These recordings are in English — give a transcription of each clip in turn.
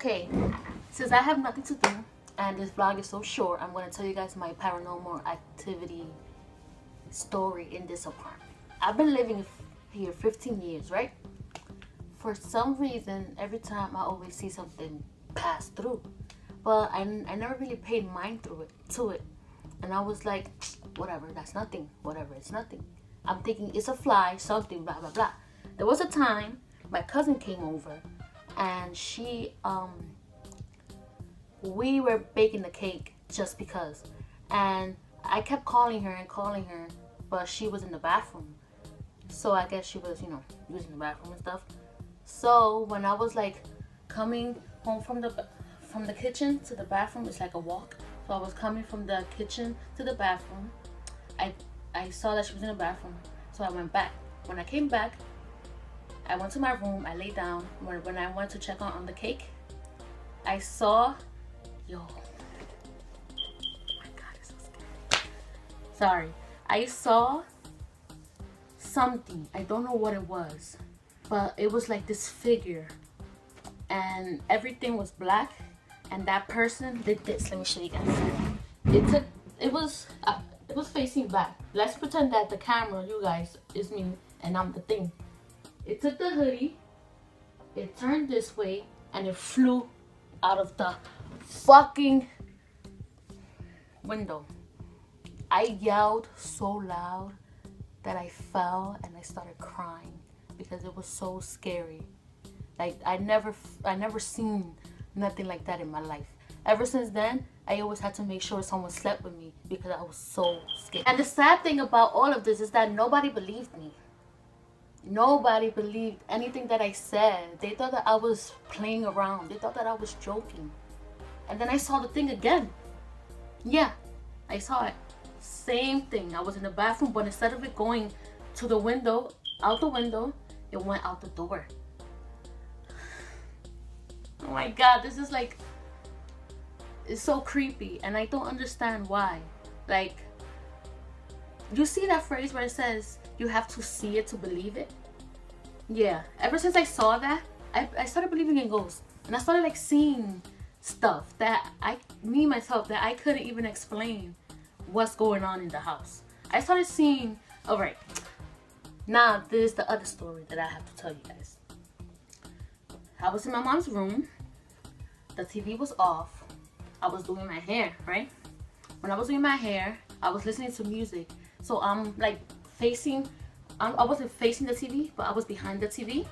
Okay, since I have nothing to do and this vlog is so short, I'm going to tell you guys my paranormal activity story in this apartment. I've been living here 15 years, right? For some reason, every time I always see something pass through. But I never really paid mind to it. And I was like, whatever, that's nothing. Whatever, it's nothing. I'm thinking it's a fly, something, blah, blah, blah. There was a time my cousin came over and we were baking the cake just because, and I kept calling her, but she was in the bathroom, so I guess she was, using the bathroom and stuff. So when I was like coming home from the kitchen to the bathroom, it's like a walk, so I was coming from the kitchen to the bathroom. I saw that she was in the bathroom, so I went back. When I came back, I went to my room, I laid down. When I went to check on the cake, I saw, oh my God, it's so scary. Sorry. I saw something. I don't know what it was, but it was like this figure, and everything was black, and that person did this. Let me show you guys. It was facing back. Let's pretend that the camera, you guys, is me and I'm the thing. It took the hoodie, it turned this way, and it flew out of the fucking window. I yelled so loud that I fell and I started crying because it was so scary. Like I never seen nothing like that in my life. Ever since then, I always had to make sure someone slept with me because I was so scared. And the sad thing about all of this is that nobody believed me. Nobody believed anything that I said. They thought that I was playing around. They thought that I was joking. And then I saw the thing again. Yeah, I saw it. Same thing. I was in the bathroom, but instead of it going to the window, out the window, it went out the door. Oh my God, this is like, it's so creepy, and I don't understand why. Like, you see that phrase where it says, you have to see it to believe it? Yeah, ever since I saw that, I started believing in ghosts. And I started like seeing stuff that myself, that I couldn't even explain what's going on in the house. I started seeing, alright, now this is the other story that I have to tell you guys. I was in my mom's room, the TV was off, I was doing my hair, right? When I was doing my hair, I was listening to music. So I'm like facing, I wasn't facing the TV, but I was behind the TV.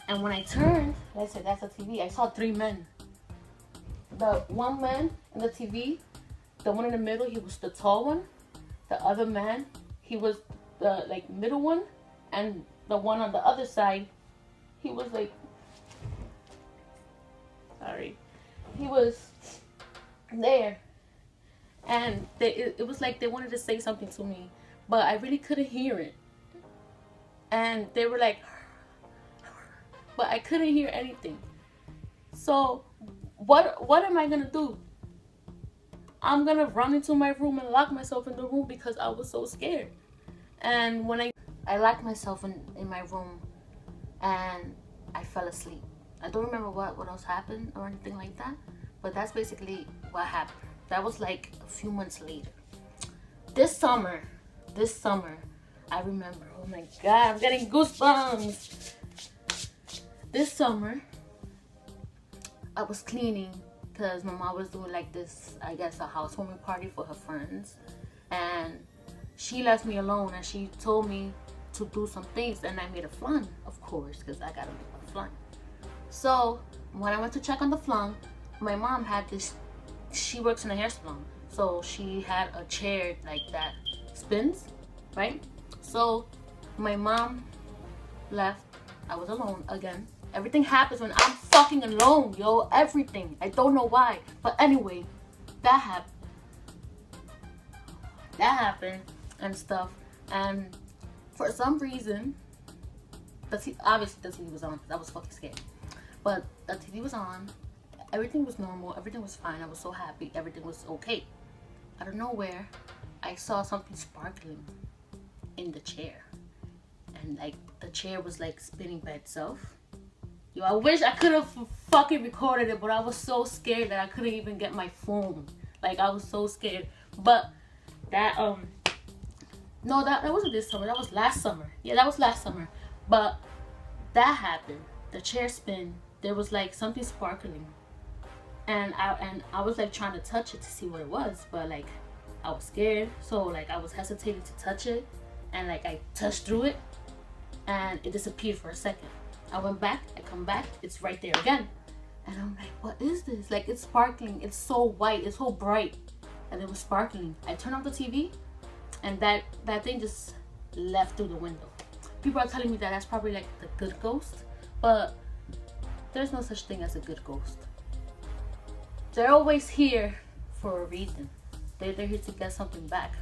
And when I turned, I said, that's the TV, I saw 3 men. The one man in the TV, the one in the middle, he was the tall one. The other man, he was the like middle one. And the one on the other side, he was like, sorry, he was there. And it was like they wanted to say something to me, but I really couldn't hear it. And they were like, but I couldn't hear anything. So what am I gonna do? I'm gonna run into my room and lock myself in the room because I was so scared. And when I locked myself in my room and I fell asleep. I don't remember what else happened or anything like that, but that's basically what happened. That was like a few months later. This summer, I remember, oh my God, I'm getting goosebumps. This summer, I was cleaning because my mom was doing like this, I guess, a housewarming party for her friends. And she left me alone and she told me to do some things, and I made a flan, of course, because I gotta make a flan. So when I went to check on the flan, my mom had this, she works in a hair salon, so she had a chair like that spins, right? So my mom left, I was alone again. Everything happens when I'm fucking alone, yo, everything. I don't know why, but anyway, that happened and stuff. And for some reason, obviously the TV was on because I was fucking scared, but the TV was on. Everything was normal, everything was fine, I was so happy, everything was okay. Out of nowhere, I saw something sparkling in the chair. And like, the chair was like spinning by itself. Yo, I wish I could have fucking recorded it, but I was so scared that I couldn't even get my phone. Like, I was so scared. But that, no, that wasn't this summer. That was last summer. Yeah, that was last summer. But that happened. The chair spin. There was like something sparkling. And I was like trying to touch it to see what it was. But like, I was scared. So like, I was hesitating to touch it. And like, I touched through it. And it disappeared for a second. I went back, I come back, it's right there again. And I'm like, what is this? Like, it's sparkling, it's so white, it's so bright. And it was sparkling. I turned off the TV, and that thing just left through the window. People are telling me that that's probably like the good ghost, but there's no such thing as a good ghost. They're always here for a reason. They're here to get something back.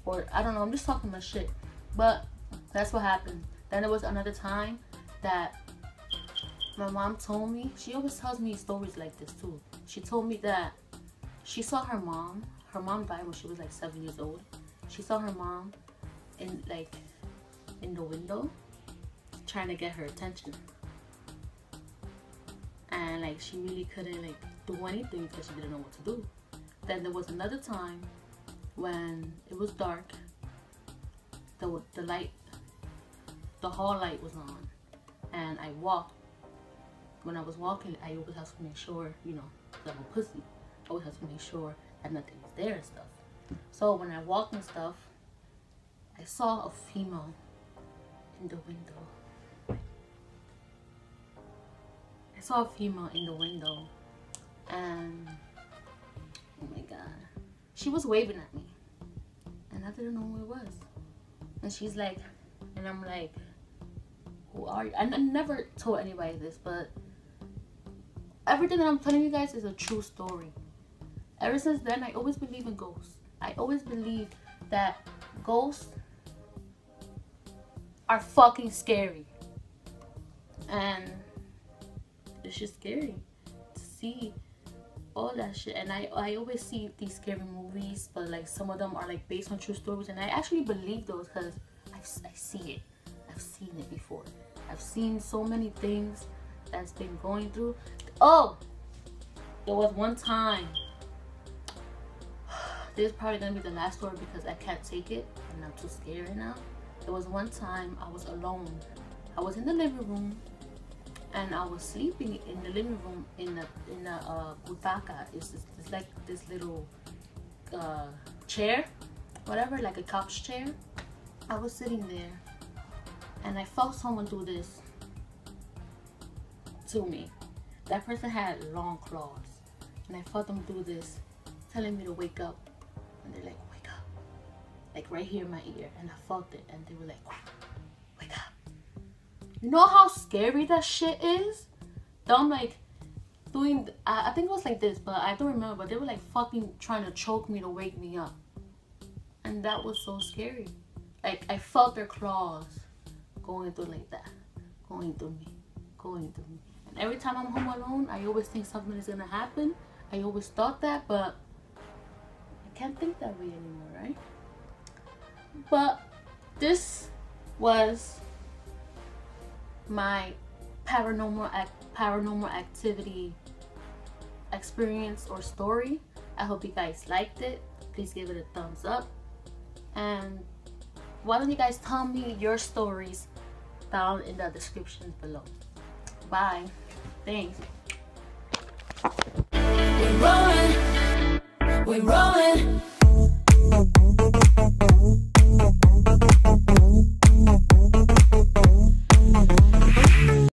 Or, I don't know, I'm just talking my shit. But that's what happened. Then there was another time that my mom told me, she always tells me stories like this too. She told me that she saw her mom died when she was like 7 years old. She saw her mom in the window trying to get her attention. And like, she really couldn't like do anything because she didn't know what to do. Then there was another time when it was dark, the light, the hall light was on. And I walked. When I was walking, I always have to make sure, you know, because I'm a pussy. I always have to make sure that nothing was there and stuff. So when I walked and stuff, I saw a female in the window. I saw a female in the window. And, oh my God. She was waving at me. And I didn't know who it was. And she's like, and I'm like, who are you? And I never told anybody this, but everything that I'm telling you guys is a true story. Ever since then, I always believe in ghosts. I always believe that ghosts are fucking scary. And it's just scary to see all that shit. And I always see these scary movies, but like some of them are like based on true stories. And I actually believe those because I see it. I've seen it before. I've seen so many things that's been going through. Oh, there was one time. This is probably gonna be the last story because I can't take it and I'm too scared right now. There was one time I was alone. I was in the living room and I was sleeping in the living room in a butaca. It's like this little chair, whatever, like a couch chair. I was sitting there. And I felt someone do this to me. That person had long claws. And I felt them do this, telling me to wake up. And they're like, wake up. Like right here in my ear. And I felt it. And they were like, wake up. You know how scary that shit is? So I'm like doing, I think it was like this, but I don't remember. But they were like fucking trying to choke me to wake me up. And that was so scary. Like I felt their claws going through like that, going through me. And every time I'm home alone, I always think something is gonna happen. I always thought that, but I can't think that way anymore, right? But this was my paranormal activity experience or story. I hope you guys liked it. Please give it a thumbs up. And why don't you guys tell me your stories down in the description below. Bye. Thanks. We're rolling.